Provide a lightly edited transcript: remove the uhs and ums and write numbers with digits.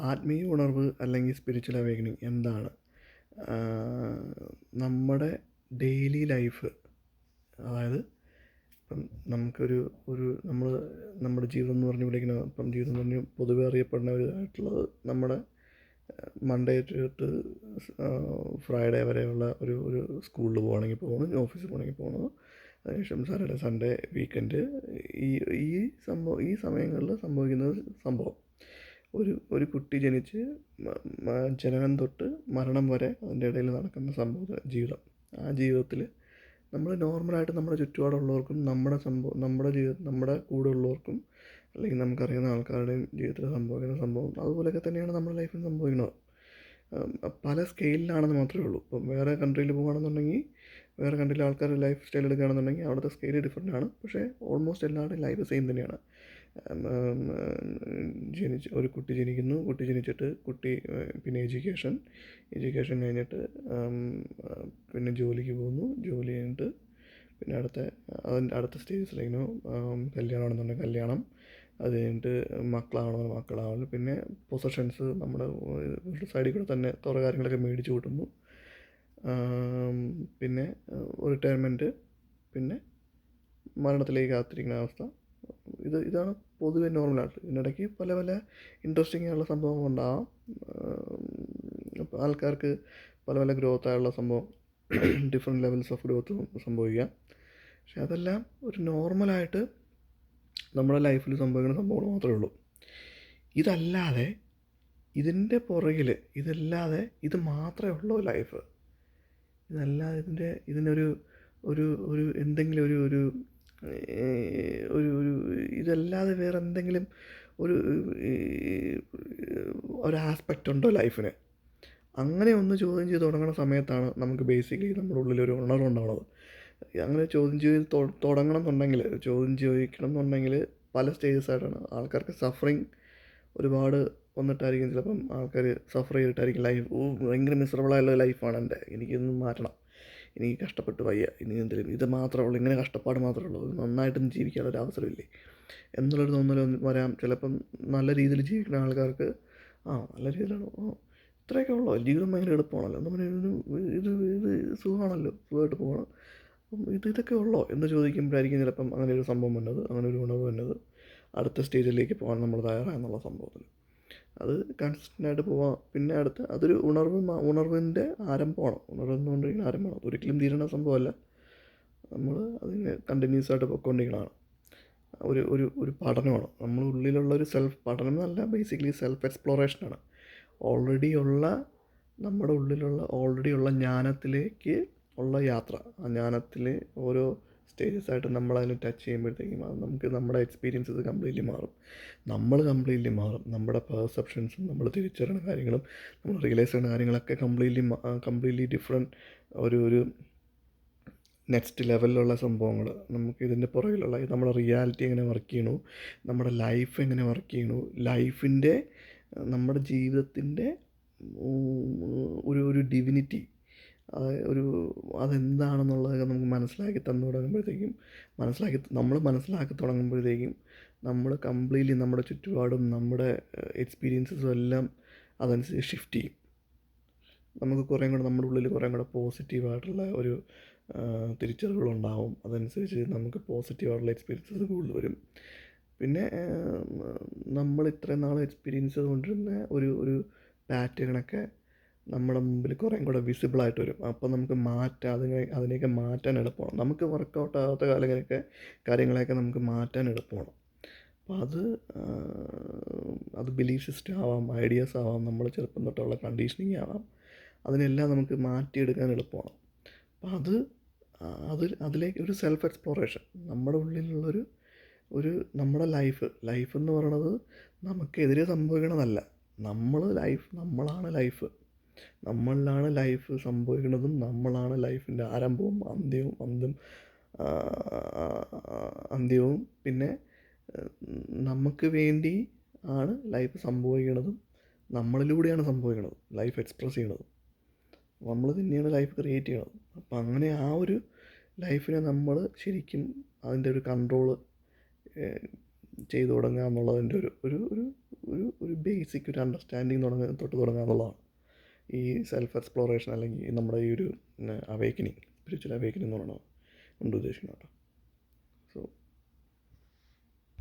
ആത്മീയ ഉണർവ് അല്ലെങ്കിൽ സ്പിരിച്വൽ അവേക്കനിങ് എന്താണ്? നമ്മുടെ ഡെയിലി ലൈഫ്, അതായത് ഇപ്പം നമുക്കൊരു നമ്മൾ നമ്മുടെ ജീവിതം എന്ന് പറഞ്ഞ് വിളിക്കുന്ന, ഇപ്പം ജീവിതം എന്ന് പറഞ്ഞ് പൊതുവെ അറിയപ്പെടുന്ന ഒരു ആയിട്ടുള്ളത് നമ്മുടെ മൺഡേ ടു ഫ്രൈഡേ വരെയുള്ള ഒരു സ്കൂളിൽ പോകണമെങ്കിൽ പോകണം, ഓഫീസിൽ പോകണമെങ്കിൽ പോകണം, അതിനുശേഷം സാറ്റർഡേ സൺഡേ വീക്കെൻഡ്, ഈ ഈ സമയങ്ങളിൽ സംഭവിക്കുന്നത് സംഭവം ഒരു കുട്ടി ജനിച്ച് ജനനം തൊട്ട് മരണം വരെ അതിൻ്റെ ഇടയിൽ നടക്കുന്ന ജീവിതം. ആ ജീവിതത്തിൽ നമ്മൾ നോർമലായിട്ട് നമ്മുടെ ചുറ്റുപാടുള്ളവർക്കും നമ്മുടെ കൂടെ ഉള്ളവർക്കും അല്ലെങ്കിൽ നമുക്കറിയുന്ന ആൾക്കാരുടെയും ജീവിതത്തിൽ സംഭവിക്കുന്ന സംഭവം അതുപോലെയൊക്കെ തന്നെയാണ് നമ്മുടെ ലൈഫിൽ സംഭവിക്കുന്നത്. പല സ്കെയിലിലാണെന്ന് മാത്രമേ ഉള്ളൂ. ഇപ്പം വേറെ കൺട്രിയിൽ പോകുകയാണെന്നുണ്ടെങ്കിൽ, വേറെ കൺട്രിയിലെ ആൾക്കാരുടെ ലൈഫ് സ്റ്റൈൽ എടുക്കുകയാണെന്നുണ്ടെങ്കിൽ അവിടുത്തെ സ്കെയിൽ ഡിഫറെൻ്റ് ആണ്. പക്ഷേ ഓൾമോസ്റ്റ് എല്ലാവരുടെയും ലൈഫ് സെയിം തന്നെയാണ്. ഒരു കുട്ടി ജനിക്കുന്നു, കുട്ടി ജനിച്ചിട്ട് പിന്നെ എഡ്യൂക്കേഷൻ കഴിഞ്ഞിട്ട് പിന്നെ ജോലിക്ക് പോകുന്നു, ജോലി കഴിഞ്ഞിട്ട് പിന്നെ അടുത്ത സ്റ്റേജസിലേക്കും കല്യാണമാണെന്നുണ്ടെങ്കിൽ കല്യാണം, അത് കഴിഞ്ഞിട്ട് മക്കളാവണം, പിന്നെ പൊസഷൻസ് നമ്മുടെ സൈഡിൽ കൂടെ തന്നെ കുറേ കാര്യങ്ങളൊക്കെ മേടിച്ച് കൂട്ടുന്നു, പിന്നെ റിട്ടയർമെൻറ്റ്, പിന്നെ മരണത്തിലേക്ക് കാത്തിരിക്കുന്ന അവസ്ഥ. ഇതാണ് പൊതുവെ നോർമലായിട്ട്. ഇതിനിടയ്ക്ക് പല പല ഇൻട്രസ്റ്റിംഗ് ആയിട്ടുള്ള സംഭവങ്ങളുണ്ടാകാം. ആൾക്കാർക്ക് പല പല ഗ്രോത്ത് ആയുള്ള സംഭവം, ഡിഫറെൻറ്റ് ലെവൽസ് ഓഫ് ഗ്രോത്ത് സംഭവിക്കാം. പക്ഷെ അതെല്ലാം ഒരു നോർമലായിട്ട് നമ്മുടെ ലൈഫിൽ സംഭവിക്കുന്ന സംഭവങ്ങൾ മാത്രമേ ഉള്ളൂ. ഇതല്ലാതെ ഇതിൻ്റെ പുറകിൽ ഇത് മാത്രമേ ഉള്ളൂ ലൈഫ്. ഇതല്ലാതെ ഇതിനൊരു എന്തെങ്കിലും ഒരു ഇതല്ലാതെ വേറെ എന്തെങ്കിലും ഒരു ആസ്പെക്റ്റ് ഉണ്ടോ ലൈഫിന്? അങ്ങനെ ഒന്ന് ചോദ്യം ചെയ്ത് തുടങ്ങുന്ന സമയത്താണ് നമുക്ക് ബേസിക്കലി നമ്മുടെ ഉള്ളിലൊരു ഉണർവുണ്ടാവുന്നത്. അങ്ങനെ ചോദ്യം ചോദിക്കണം എന്നുണ്ടെങ്കിൽ പല സ്റ്റേജസ് ആയിട്ടാണ്. ആൾക്കാർക്ക് സഫറിങ് ഒരുപാട് വന്നിട്ടായിരിക്കും ചിലപ്പം ആൾക്കാർ സഫർ ചെയ്തിട്ടായിരിക്കും ലൈഫ് ഭയങ്കര മിസറബിളായുള്ള ലൈഫാണ് എനിക്കൊന്നും മാറ്റണം, എനിക്ക് കഷ്ടപ്പെട്ട് വയ്യ, ഇനി എന്തെങ്കിലും ഇത് മാത്രമേ ഉള്ളൂ, ഇങ്ങനെ കഷ്ടപ്പാട് മാത്രമേ ഉള്ളൂ, നന്നായിട്ടൊന്നും ജീവിക്കാനുള്ള ഒരു അവസരമില്ലേ എന്നുള്ളൊരു തോന്നൽ വരാം. ചിലപ്പം നല്ല രീതിയിൽ ജീവിക്കുന്ന ആൾക്കാർക്ക് നല്ല രീതിയിലാണ്, ഇത്രയൊക്കെ ഉള്ളോ, ജീവിതം ഭയങ്കര എളുപ്പമാണല്ലോ, നമ്മൾ ഇത് സുഖമാണല്ലോ, സുഖമായിട്ട് പോകണം, അപ്പം ഇതൊക്കെ ഉള്ളോ എന്ന് ചോദിക്കുമ്പോഴായിരിക്കും ചിലപ്പം അങ്ങനെ ഒരു സംഭവം വന്നത്, അങ്ങനെ ഒരു ഉണർവ് വന്നത്, അടുത്ത സ്റ്റേജിലേക്ക് പോകാൻ നമ്മൾ തയ്യാറായെന്നുള്ള സംഭവത്തിൽ അത് കൺസിസ്റ്റൻ്റായിട്ട് പോവാം. പിന്നെ അതൊരു ഉണർവിൻ്റെ ആരംഭമാണ്. ഉണർവെന്നുകൊണ്ടിരിക്കുന്ന ആരംഭമാണ്, ഒരിക്കലും തീരുന്ന സംഭവമല്ല. നമ്മൾ അതിന് കണ്ടിന്യൂസ് ആയിട്ട് പോയിക്കൊണ്ടിരിക്കുന്നതാണ്. ഒരു പഠനമാണ്, നമ്മുടെ ഉള്ളിലുള്ളൊരു പഠനം എന്നല്ല, ബേസിക്കലി സെൽഫ് എക്സ്പ്ലോറേഷനാണ്. നമ്മുടെ ഉള്ളിലുള്ള ജ്ഞാനത്തിലേക്ക് ഉള്ള യാത്ര. ആ ജ്ഞാനത്തിൽ ഓരോ സ്റ്റേജസ് ആയിട്ട് നമ്മളതിന് ടച്ച് ചെയ്യുമ്പോഴത്തേക്കും അത് നമുക്ക് നമ്മുടെ എക്സ്പീരിയൻസസ് കംപ്ലീറ്റ്ലി മാറും. നമ്മൾ കംപ്ലീറ്റ്ലി മാറും. നമ്മുടെ പെർസെപ്ഷൻസും നമ്മൾ തിരിച്ചറിയുന്ന കാര്യങ്ങളും നമ്മൾ റിയലൈസ് ചെയ്യുന്ന കാര്യങ്ങളൊക്കെ കംപ്ലീറ്റ്ലി ഡിഫറെൻറ്റ് ഒരു നെക്സ്റ്റ് ലെവലിലുള്ള സംഭവങ്ങൾ. നമുക്ക് ഇതിൻ്റെ പുറകിലുള്ള നമ്മുടെ റിയാലിറ്റി എങ്ങനെ വർക്ക് ചെയ്യണു, നമ്മുടെ ലൈഫ് എങ്ങനെ വർക്ക് ചെയ്യണു, നമ്മുടെ ജീവിതത്തിൻ്റെ ഒരു ഡിവിനിറ്റി, അതെന്താണെന്നുള്ളതൊക്കെ നമുക്ക് മനസ്സിലാക്കി തുടങ്ങുമ്പോഴത്തേക്കും നമ്മൾ കംപ്ലീറ്റ്ലി നമ്മുടെ ചുറ്റുപാടും നമ്മുടെ എക്സ്പീരിയൻസസും എല്ലാം അതനുസരിച്ച് ഷിഫ്റ്റ് ചെയ്യും. നമുക്ക് നമ്മുടെ ഉള്ളിൽ കുറേ കൂടെ പോസിറ്റീവായിട്ടുള്ള ഒരു തിരിച്ചറിവുകളുണ്ടാവും. അതനുസരിച്ച് നമുക്ക് പോസിറ്റീവായിട്ടുള്ള എക്സ്പീരിയൻസസ് കൂടുതൽ വരും. പിന്നെ നമ്മൾ ഇത്രയും നാൾ എക്സ്പീരിയൻസ് ചെയ്തുകൊണ്ടിരുന്ന ഒരു പാറ്റേണൊക്കെ നമ്മുടെ മുമ്പിൽ കുറേ കൂടെ വിസിബിളായിട്ട് വരും. അപ്പം നമുക്ക് അതിനെയൊക്കെ മാറ്റാൻ എളുപ്പമാണ്. നമുക്ക് വർക്കൗട്ട് ആകാത്ത കാര്യങ്ങളെയൊക്കെ നമുക്ക് മാറ്റാൻ എളുപ്പമാണ്. അപ്പം അത് ബിലീഫ് സിസ്റ്റം ആവാം, ഐഡിയാസ് ആവാം, നമ്മൾ ചെറുപ്പം തൊട്ടുള്ള കണ്ടീഷനിങ് ആവാം, അതിനെല്ലാം നമുക്ക് മാറ്റിയെടുക്കാൻ എളുപ്പമാണ്. അപ്പം അതിലേക്ക് ഒരു സെൽഫ് എക്സ്പ്ലോറേഷൻ, നമ്മുടെ ഉള്ളിലുള്ളൊരു നമ്മുടെ ലൈഫ് എന്ന് പറയണത് നമുക്കെതിരെ സംഭവിക്കണതല്ല. നമ്മളാണ് ലൈഫ്, നമ്മളിലാണ് ലൈഫ് സംഭവിക്കുന്നതും, നമ്മളാണ് ലൈഫിൻ്റെ ആരംഭവും അന്ത്യവും. പിന്നെ നമുക്ക് വേണ്ടി ആണ് ലൈഫ് സംഭവിക്കുന്നതും, നമ്മളിലൂടെയാണ് സംഭവിക്കുന്നത്, ലൈഫ് എക്സ്പ്രസ് ചെയ്യണതും നമ്മൾ തന്നെയാണ് ലൈഫ് ക്രിയേറ്റ് ചെയ്യണത്. അപ്പം അങ്ങനെ ആ ഒരു ലൈഫിനെ നമ്മൾ ശരിക്കും അതിൻ്റെ ഒരു കൺട്രോള് ചെയ്തു തുടങ്ങുക എന്നുള്ളതിൻ്റെ ഒരു ഒരു ബേസിക് ഒരു അണ്ടർസ്റ്റാൻഡിങ് തൊട്ട് തുടങ്ങുക എന്നുള്ളതാണ് ഈ സെൽഫ് എക്സ്പ്ലോറേഷൻ അല്ലെങ്കിൽ നമ്മുടെ ഈ ഒരു അവേക്കനിങ് സ്പിരിച്വൽ അവേക്കനിങ് എന്ന് പറയുന്നത് കൊണ്ട് ഉദ്ദേശിക്കുന്നത് കേട്ടോ.